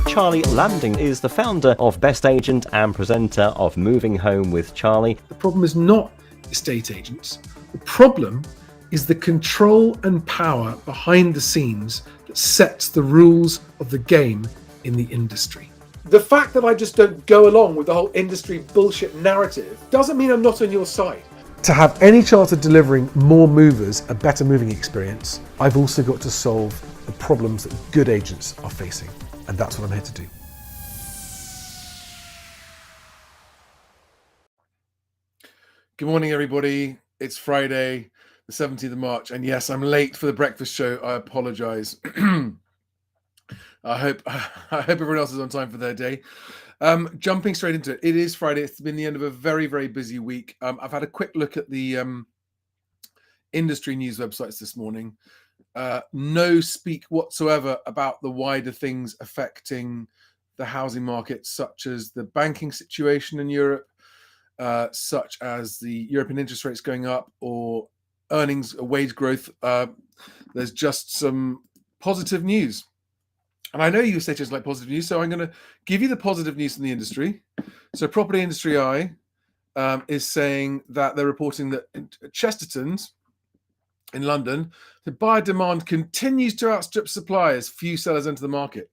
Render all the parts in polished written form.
Charlie Landing is the founder of BestAgent and presenter of Moving Home with Charlie. The problem is not estate agents. The problem is the control and power behind the scenes that sets the rules of the game in the industry. The fact that I just don't go along with the whole industry bullshit narrative doesn't mean I'm not on your side. To have any chance of delivering more movers a better moving experience, I've also got to solve the problems that good agents are facing. And that's what I'm here to do. Good morning, everybody. It's Friday, the 17th of March. And yes, I'm late for the breakfast show. I apologize. I hope everyone else is on time for their day. Jumping straight into it. It is Friday. It's been the end of a very, very busy week. I've had a quick look at the industry news websites this morning. No speak whatsoever about the wider things affecting the housing market, such as the banking situation in Europe, such as the European interest rates going up or earnings or wage growth. There's just some positive news. And I know you estate agents like positive news, so I'm going to give you the positive news from the industry. So Property Industry Eye is saying that they're reporting that Chesterton's in London, the buyer demand continues to outstrip supply as few sellers enter the market.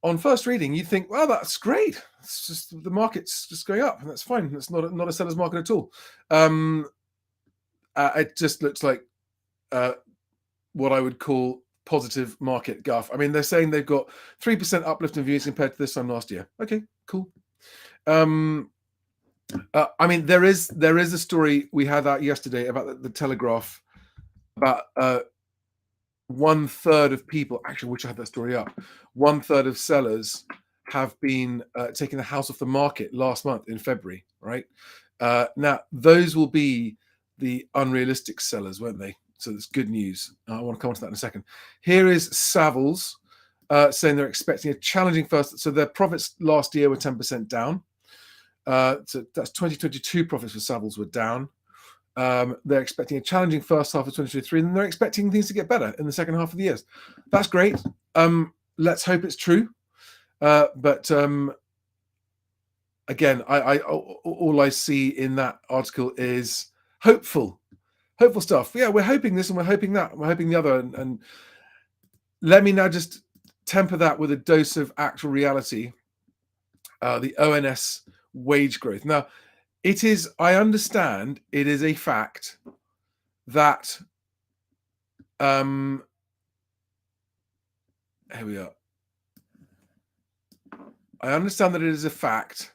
On first reading, you'd think, well, that's great. It's just the market's just going up, and that's fine. It's not a seller's market at all. It just looks like what I would call positive market guff. I mean, they're saying they've got 3% uplift in views compared to this time last year. Okay, cool. I mean, there is a story we had out yesterday about the Telegraph about 1/3 of people, actually, which I had that story up, 1/3 of sellers have been taking the house off the market last month in February, right? Now, those will be the unrealistic sellers, won't they? So that's good news. I want to come on to that in a second. Here is Savills saying they're expecting a challenging first. So their profits last year were 10% down. So that's 2022 profits for Savills were down. They're expecting a challenging first half of 2023, and they're expecting things to get better in the second half of the year. That's great. Let's hope it's true. But again, all I see in that article is hopeful stuff. Yeah, we're hoping this and we're hoping that, and we're hoping the other. And let me now just temper that with a dose of actual reality. The ONS wage growth. Now, I understand it is a fact that here we are. I understand that it is a fact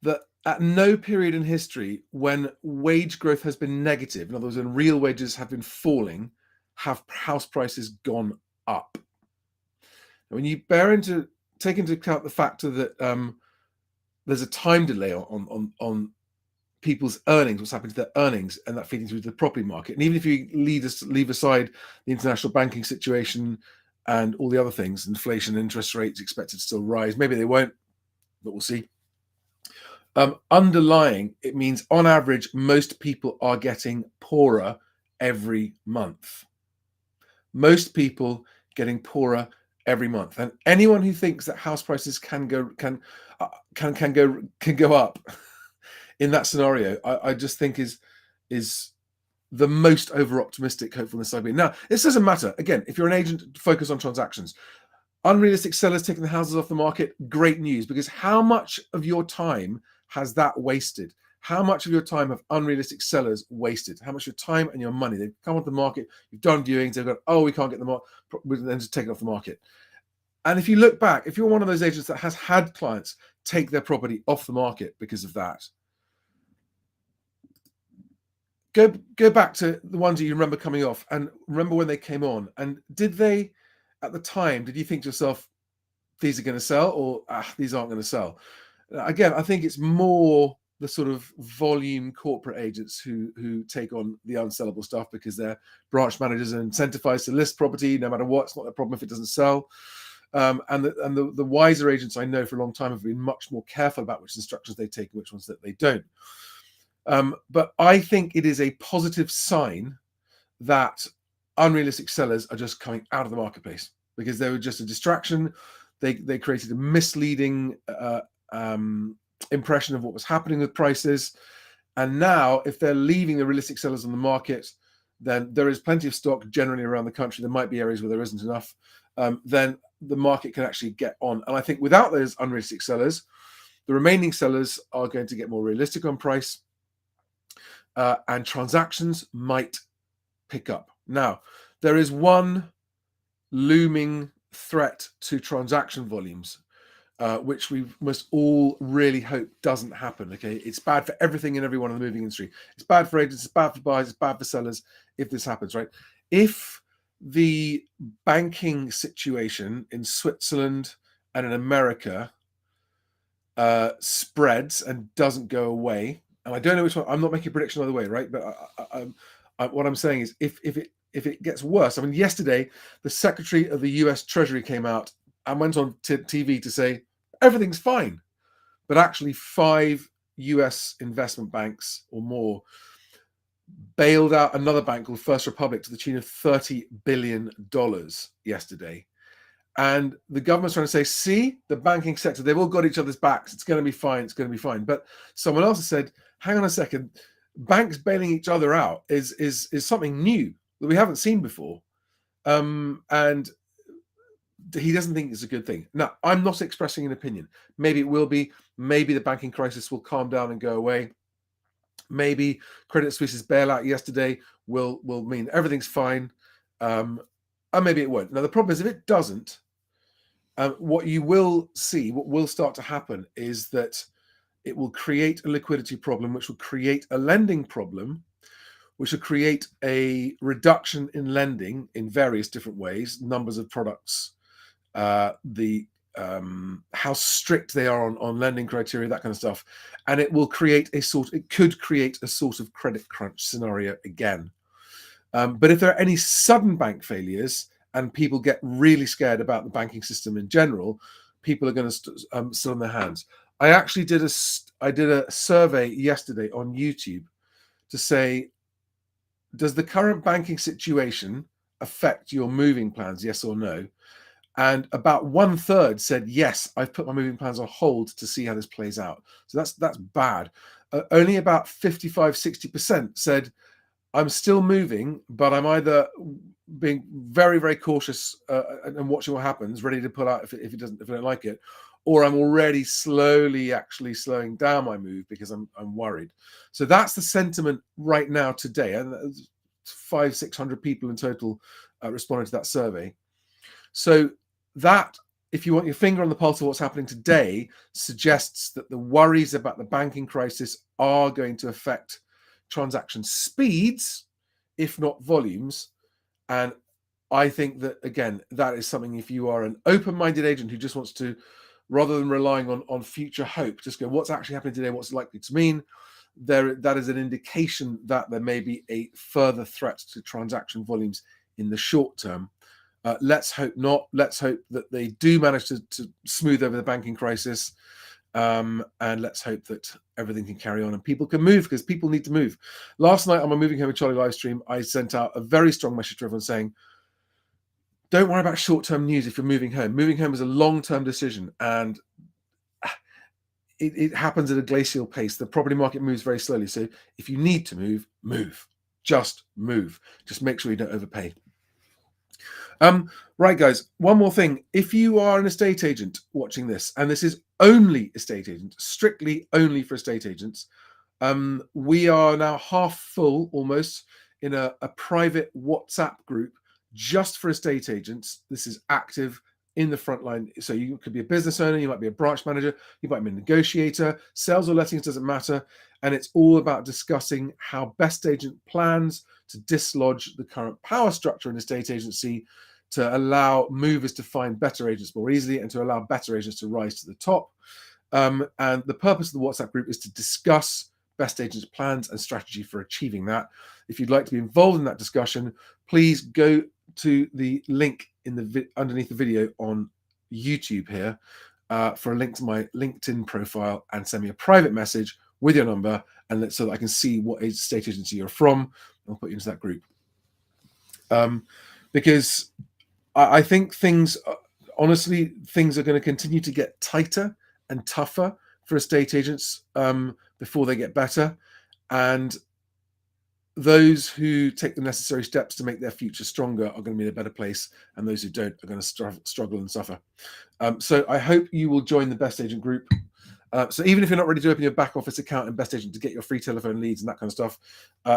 that at no period in history when wage growth has been negative, in other words, when real wages have been falling, have house prices gone up. When you take into account the factor that there's a time delay on people's earnings, what's happening to their earnings, and that feeding through to the property market. And even if you leave aside the international banking situation and all the other things, inflation, interest rates expected to still rise. Maybe they won't, but we'll see. Underlying, it means on average, most people are getting poorer every month. Most people getting poorer every month, and anyone who thinks that house prices can go up in that scenario, I just think is the most over optimistic hopefulness I've been. Now, this doesn't matter. Again, if you're an agent, focus on transactions. Unrealistic sellers taking the houses off the market, great news, because how much of your time has that wasted? How much of your time have unrealistic sellers wasted? How much of your time and your money? They've come off the market, you've done viewings, they've gone, oh, we can't get them off, then just take it off the market. And if you look back, if you're one of those agents that has had clients take their property off the market because of that, go back to the ones that you remember coming off and remember when they came on. And did they, at the time, did you think to yourself, these are going to sell, or these aren't going to sell? Again, I think it's more the sort of volume corporate agents who take on the unsellable stuff because their branch managers are incentivized to list property no matter what. It's not a problem if it doesn't sell. And the wiser agents I know for a long time have been much more careful about which instructions they take and which ones that they don't. But I think it is a positive sign that unrealistic sellers are just coming out of the marketplace because they were just a distraction. They created a misleading impression of what was happening with prices. And now, if they're leaving the realistic sellers on the market, then there is plenty of stock generally around the country. There might be areas where there isn't enough. Then the market can actually get on. And I think without those unrealistic sellers, the remaining sellers are going to get more realistic on price, and transactions might pick up. Now, there is one looming threat to transaction volumes, which we must all really hope doesn't happen. Okay, it's bad for everything and everyone in the moving industry. It's bad for agents, it's bad for buyers, it's bad for sellers if this happens, right? If the banking situation in Switzerland and in America spreads and doesn't go away, and I don't know which one, I'm not making a prediction either way, right? But what I'm saying is if it gets worse, I mean, yesterday, the Secretary of the US Treasury came out and went on TV to say, everything's fine. But actually 5 US investment banks or more bailed out another bank called First Republic to the tune of $30 billion yesterday. And the government's trying to say, see, the banking sector, they've all got each other's backs. It's going to be fine. It's going to be fine. But someone else has said, hang on a second, banks bailing each other out is something new that we haven't seen before. And he doesn't think it's a good thing. Now, I'm not expressing an opinion. Maybe it will be. Maybe the banking crisis will calm down and go away. Maybe Credit Suisse's bailout yesterday will mean everything's fine. And maybe it won't. Now, the problem is if it doesn't, what you will see, what will start to happen is that it will create a liquidity problem, which will create a lending problem, which will create a reduction in lending in various different ways, numbers of products, how strict they are on lending criteria, that kind of stuff. And it will create it could create a sort of credit crunch scenario again. But if there are any sudden bank failures and people get really scared about the banking system in general, people are going to sit on their hands. I actually did a survey yesterday on YouTube to say, does the current banking situation affect your moving plans, yes or no? And about 1/3 said, yes, I've put my moving plans on hold to see how this plays out. So that's bad. Only about 55-60% said, I'm still moving, but I'm either being very, very cautious and watching what happens, ready to pull out if I don't like it, or I'm already slowly actually slowing down my move because I'm worried. So that's the sentiment right now today. And 500-600 people in total responded to that survey. So that, if you want your finger on the pulse of what's happening today, suggests that the worries about the banking crisis are going to affect transaction speeds, if not volumes. And I think that, again, that is something, if you are an open-minded agent who just wants to, rather than relying on future hope, just go, what's actually happening today, what's it likely to mean? That is an indication that there may be a further threat to transaction volumes in the short term. Let's hope not. Let's hope that they do manage to smooth over the banking crisis. And let's hope that everything can carry on and people can move, because people need to move. Last night on my Moving Home with Charlie live stream, I sent out a very strong message to everyone saying, don't worry about short-term news if you're moving home. Moving home is a long-term decision, and it happens at a glacial pace. The property market moves very slowly. So if you need to move, move. Just move. Just make sure you don't overpay. Right, guys, one more thing. If you are an estate agent watching this, and this is only estate agents, strictly only for estate agents, we are now half full almost in a private WhatsApp group just for estate agents. This is active in the front line. So you could be a business owner, you might be a branch manager, you might be a negotiator, sales or lettings, doesn't matter. And it's all about discussing how BestAgent plans to dislodge the current power structure in estate agency to allow movers to find better agents more easily and to allow better agents to rise to the top. And the purpose of the WhatsApp group is to discuss BestAgent's plans and strategy for achieving that. If you'd like to be involved in that discussion, please go to the link in the underneath the video on YouTube here for a link to my LinkedIn profile, and send me a private message with your number, and so that I can see what estate agency you're from. I'll put you into that group. because I think honestly, things are going to continue to get tighter and tougher for estate agents before they get better. And those who take the necessary steps to make their future stronger are going to be in a better place, and those who don't are going to struggle and suffer. So I hope you will join the Best Agent group. So even if you're not ready to open your back office account in Best Agent to get your free telephone leads and that kind of stuff,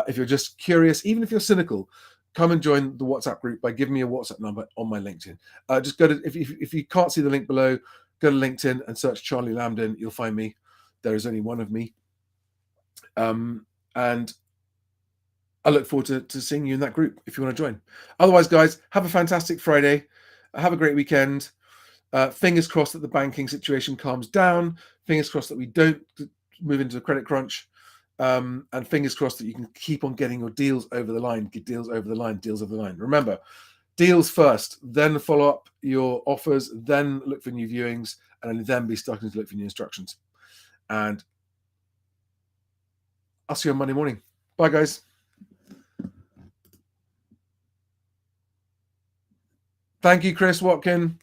if you're just curious, even if you're cynical, come and join the WhatsApp group by giving me a WhatsApp number on my LinkedIn. Just go to, if you can't see the link below, go to LinkedIn and search Charlie Lambden. You'll find me. There is only one of me. And I look forward to seeing you in that group if you want to join. Otherwise, guys, have a fantastic Friday. Have a great weekend. Fingers crossed that the banking situation calms down. Fingers crossed that we don't move into a credit crunch. And fingers crossed that you can keep on getting your deals over the line. Get deals over the line, deals over the line. Remember, deals first, then follow up your offers, then look for new viewings, and then be starting to look for new instructions. And I'll see you on Monday morning. Bye, guys. Thank you, Chris Watkin.